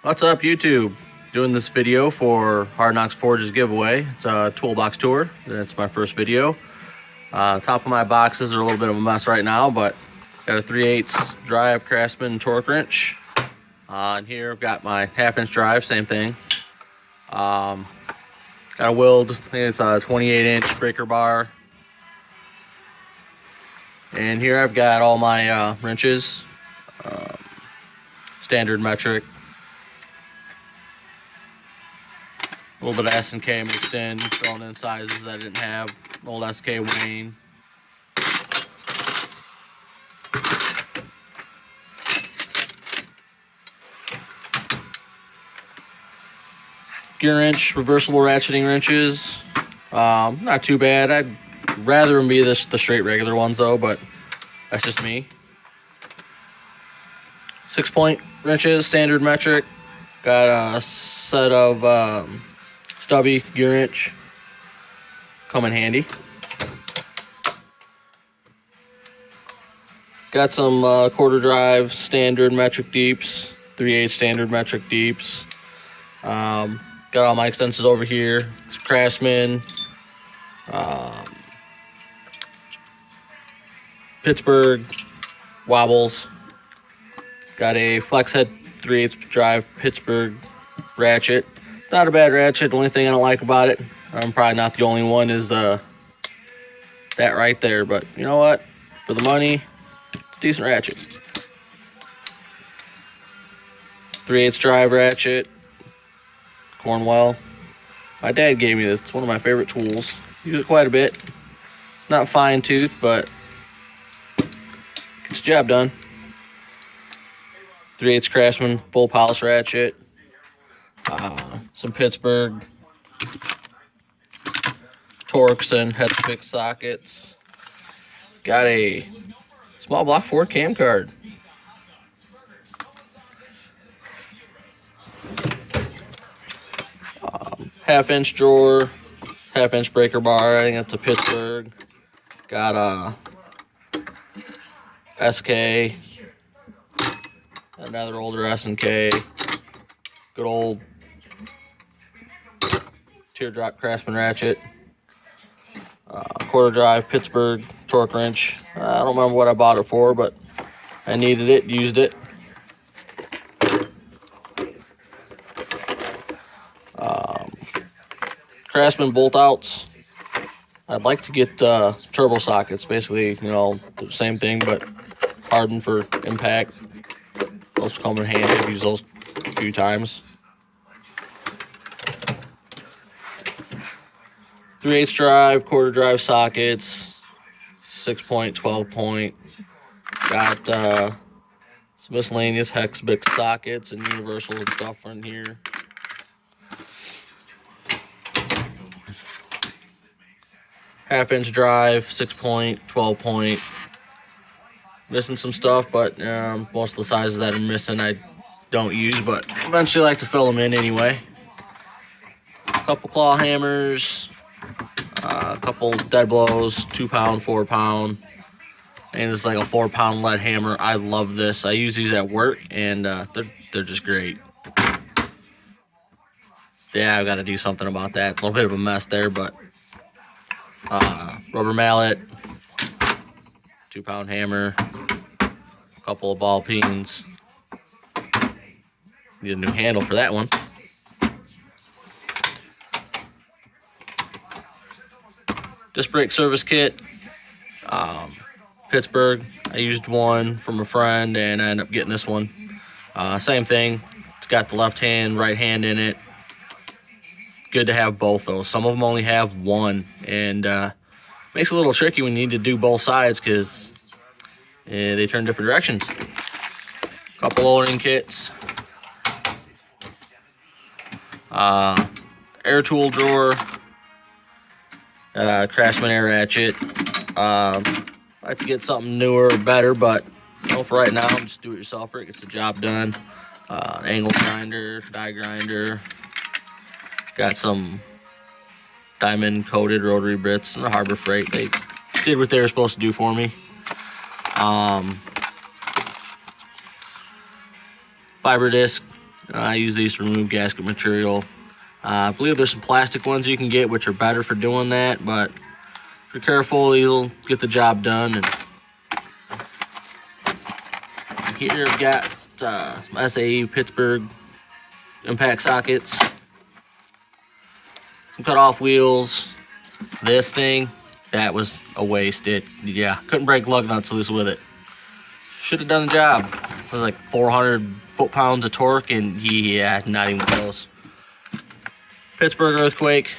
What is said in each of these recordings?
What's up, YouTube? Doing this video for Hard Knocks Forge's giveaway. It's a Toolbox tour. It's my first video. Top of my boxes are a little bit of a mess right now, but got a 3/8 drive Craftsman torque wrench. And here I've got my 1/2-inch drive, same thing. Got a Willed, I think it's a 28-inch breaker bar. And here I've got all my wrenches, standard metric. A little bit of S&K mixed in, thrown in sizes that I didn't have. Old S&K Wayne. Gear wrench, reversible ratcheting wrenches. Not too bad. I'd rather them be the straight regular ones though, but that's just me. 6-point wrenches, standard metric. Got a set of stubby gear wrench. Come in handy. Got some quarter drive standard metric deeps, 3/8 standard metric deeps. Got all my extensions over here. It's Craftsman, Pittsburgh wobbles. Got a flex head 3/8 drive Pittsburgh ratchet. Not a bad ratchet. The only thing I don't like about it, I'm probably not the only one, is that right there. But you know what? For the money, it's a decent ratchet. 3/8 drive ratchet. Cornwell. My dad gave me this. It's one of my favorite tools. Use it quite a bit. It's not fine tooth, but gets the job done. 3/8 Craftsman full polish ratchet. Some Pittsburgh Torx and head fix sockets. Got a small block Ford cam card. Half-inch drawer, 1/2-inch breaker bar. I think that's a Pittsburgh. Got a SK, another older S&K. Good old teardrop Craftsman ratchet. Quarter drive Pittsburgh torque wrench. I don't remember what I bought it for, but I needed it, used it. Craftsman bolt outs. I'd like to get turbo sockets, basically, you know, the same thing, but hardened for impact. Those come in handy. I've used those a few times. 3/8 drive, quarter drive sockets, 6-point, 12-point. Got some miscellaneous hex bix sockets and universal and stuff in here. 1/2-inch drive, 6-point, 12-point. Missing some stuff, but most of the sizes that are missing I don't use, but eventually I like to fill them in anyway. A couple claw hammers, a couple dead blows, 2-pound, 4-pound, and it's like a 4-pound lead hammer. I love this. I use these at work, and they're just great. Yeah, I've got to do something about that. A little bit of a mess there, but rubber mallet, 2-pound hammer, a couple of ball peens. Need a new handle for that one. Disc brake service kit, Pittsburgh. I used one from a friend and I ended up getting this one. Same thing. It's got the left hand, right hand in it. Good to have both though. Some of them only have one, and makes it a little tricky when you need to do both sides because they turn different directions. Couple loading kits. Air tool drawer. Craftsman air ratchet. I like to get something newer or better, but you know, for right now, just do it yourself. It gets the job done. Angle grinder, die grinder. Got some diamond coated rotary bits and a Harbor Freight. They did what they were supposed to do for me. Fiber disc I use these to remove gasket material. I believe there's some plastic ones you can get which are better for doing that, but if you're careful, these will get the job done. And here I've got some SAE Pittsburgh impact sockets, some cut-off wheels. This thing, that was a waste. Yeah, couldn't break lug nuts loose with it. Should have done the job. It was like 400 foot-pounds of torque, and yeah, not even close. Pittsburgh earthquake.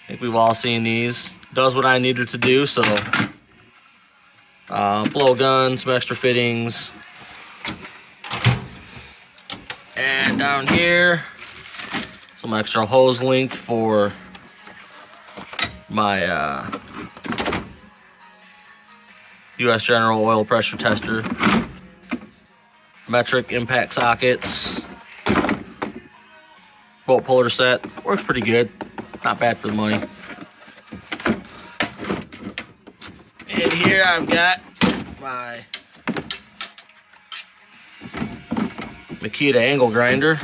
I think we've all seen these. Does what I needed to do, so blow gun, some extra fittings. And down here, some extra hose length for my US General oil pressure tester. Metric impact sockets. Bolt puller set. Works pretty good. Not bad for the money. And here I've got my Makita angle grinder.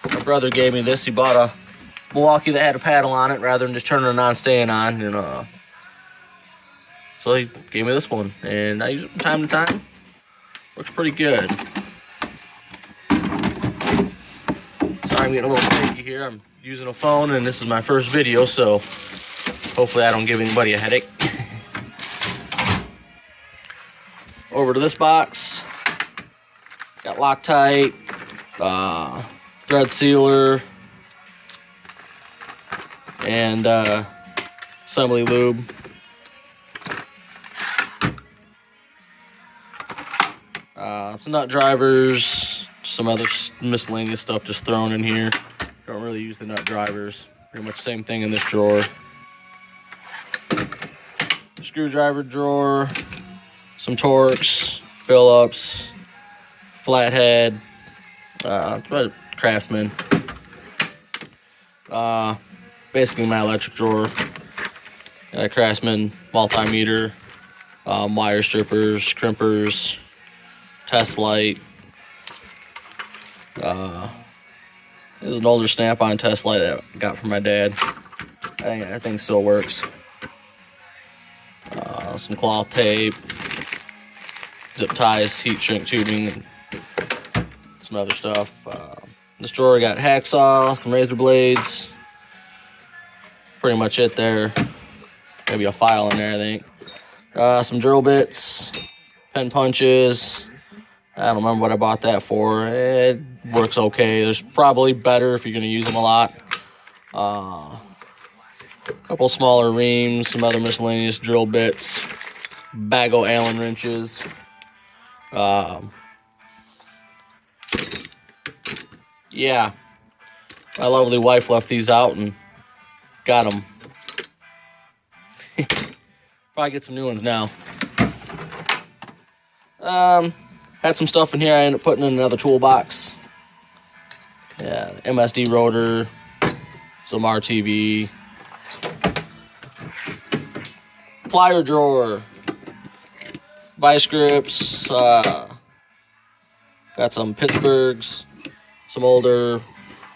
My brother gave me this. He bought a Milwaukee that had a paddle on it rather than just turning it on, staying on. And so he gave me this one, and I use it from time to time. Looks pretty good. Sorry, I'm getting a little shaky here. I'm using a phone, and this is my first video, so hopefully I don't give anybody a headache. Over to this box. Got Loctite, thread sealer, and assembly lube. Some nut drivers, some other miscellaneous stuff just thrown in here. Don't really use the nut drivers. Pretty much the same thing in this drawer. Screwdriver drawer, some Torx, Phillips, flathead, Craftsman. Basically my electric drawer. Craftsman multimeter, wire strippers, crimpers, test light. This is an older snap-on test light that I got from my dad. I think it still works. Some cloth tape, zip ties, heat shrink tubing, and some other stuff. This drawer got hacksaw, some razor blades. Pretty much it there. Maybe a file in there, I think. Some drill bits, pen punches. I don't remember what I bought that for. It works okay. There's probably better if you're going to use them a lot. A couple smaller reams, some other miscellaneous drill bits, bag of Allen wrenches. Yeah, my lovely wife left these out and got them. Probably get some new ones now. Had some stuff in here I ended up putting in another toolbox. Yeah, MSD rotor, some RTV, plier drawer, vice grips, got some Pittsburghs, some older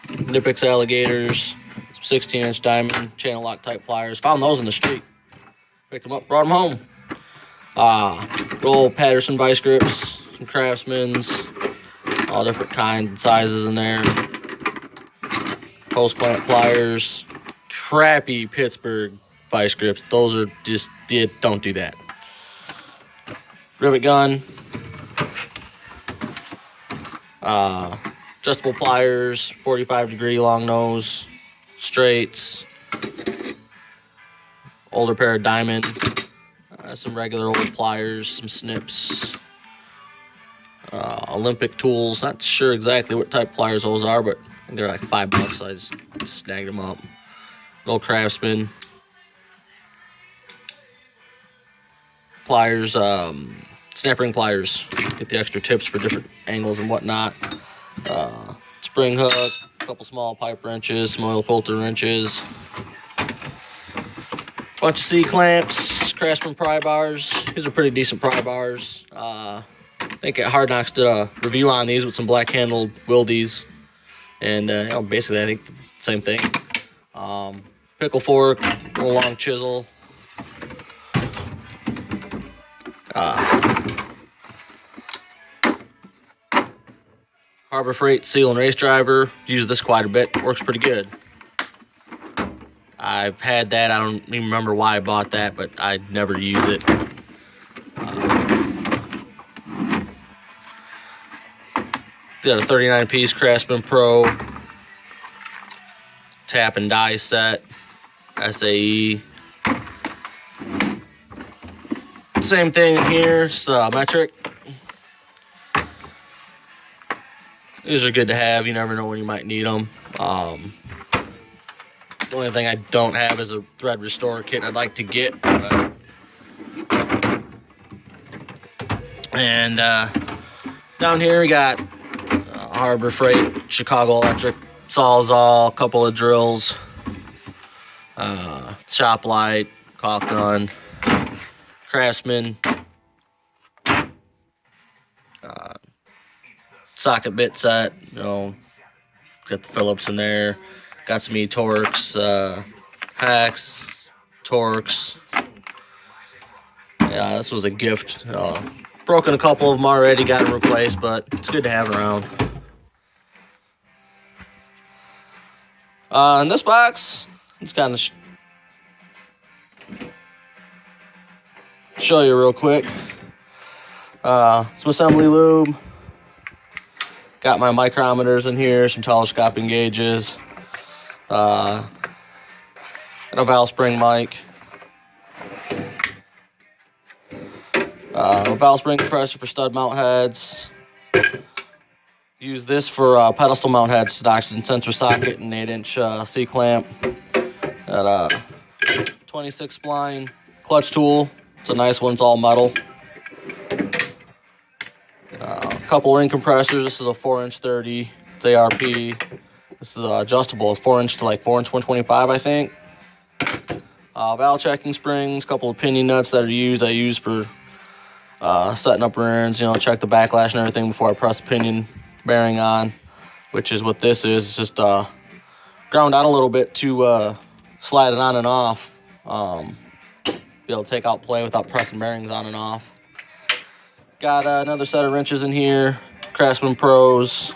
Nipix alligators, some 16-inch diamond channel lock type pliers. Found those in the street. Picked them up, brought them home. Roll Patterson vice grips, some Craftsmans, all different kinds and sizes in there. Post clamp pliers, crappy Pittsburgh vice grips. Those are just, don't do that. Rivet gun, adjustable pliers, 45-degree long nose, straights, older pair of diamond, some regular old pliers, some snips, Olympic tools. Not sure exactly what type of pliers those are, but I think they're like $5, so I just snagged them up. Little Craftsman. Pliers, snap ring pliers. Get the extra tips for different angles and whatnot. Spring hook, a couple small pipe wrenches, some oil filter wrenches. Bunch of C-clamps, Craftsman pry bars. These are pretty decent pry bars. think Hard Knocks did a review on these with some black-handled wildies. And, basically I think the same thing. Pickle fork, little long chisel. Harbor Freight seal and race driver. Use this quite a bit. Works pretty good. I've had that. I don't even remember why I bought that, but I never use it. Got a 39-piece Craftsman Pro tap and die set. SAE. Same thing in here. It's metric. These are good to have. You never know when you might need them. The only thing I don't have is a thread restore kit I'd like to get. And down here we got Harbor Freight, Chicago Electric, Sawzall, a couple of drills, shop light, caulk gun, Craftsman, socket bit set, got the Phillips in there, got some E-Torx, hacks, Torx. Yeah, this was a gift. Broken a couple of them already, got them replaced, but it's good to have around. In this box, it's kind of show you real quick. Some assembly lube. Got my micrometers in here, some telescoping gauges. Got a valve spring mic. A valve spring compressor for stud mount heads. Use this for pedestal mount heads, to oxygen sensor socket and 8-inch C-clamp. Got a 26 spline clutch tool. It's a nice one, it's all metal. A couple ring compressors. This is a 4-inch 30. It's ARP. This is adjustable. It's 4-inch to like 4-inch 125, I think. Valve checking springs. A couple of pinion nuts that are used. I use for setting up rear ends. Check the backlash and everything before I press the pinion bearing on, which is what this is. It's just ground out a little bit to slide it on and off. Be able to take out play without pressing bearings on and off. Got another set of wrenches in here. Craftsman Pros,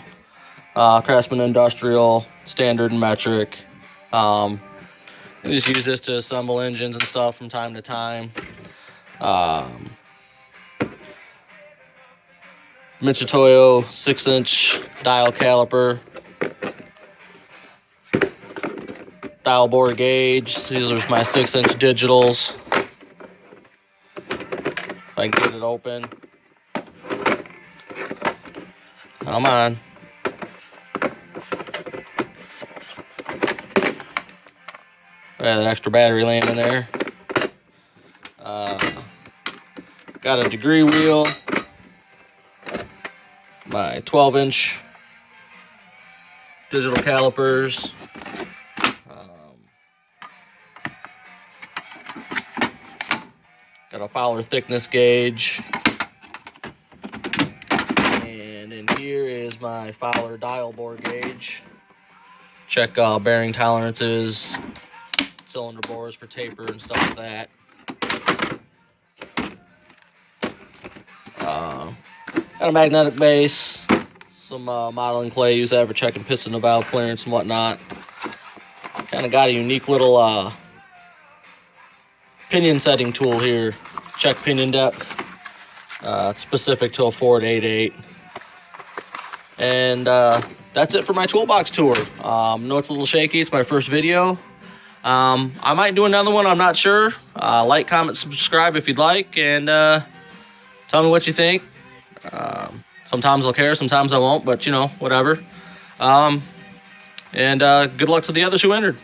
Craftsman Industrial, Standard and Metric. I just use this to assemble engines and stuff from time to time. Michitoyo 6-inch dial caliper. Dial bore gauge. These are my 6-inch digitals. If I can get it open. Come on. Got an extra battery laying in there. Got a degree wheel. My 12-inch digital calipers. Got a Fowler thickness gauge. And in here is my Fowler dial bore gauge. Check bearing tolerances, cylinder bores for taper and stuff like that. Got a magnetic base, some modeling clay, use that for checking piston and valve clearance and whatnot. Kind of got a unique little pinion setting tool here. Check pinion depth. It's specific to a Ford 8.8. And that's it for my toolbox tour. I know it's a little shaky. It's my first video. I might do another one. I'm not sure. Like, comment, subscribe if you'd like, and tell me what you think. Sometimes I'll care, sometimes I won't, but whatever. And good luck to the others who entered.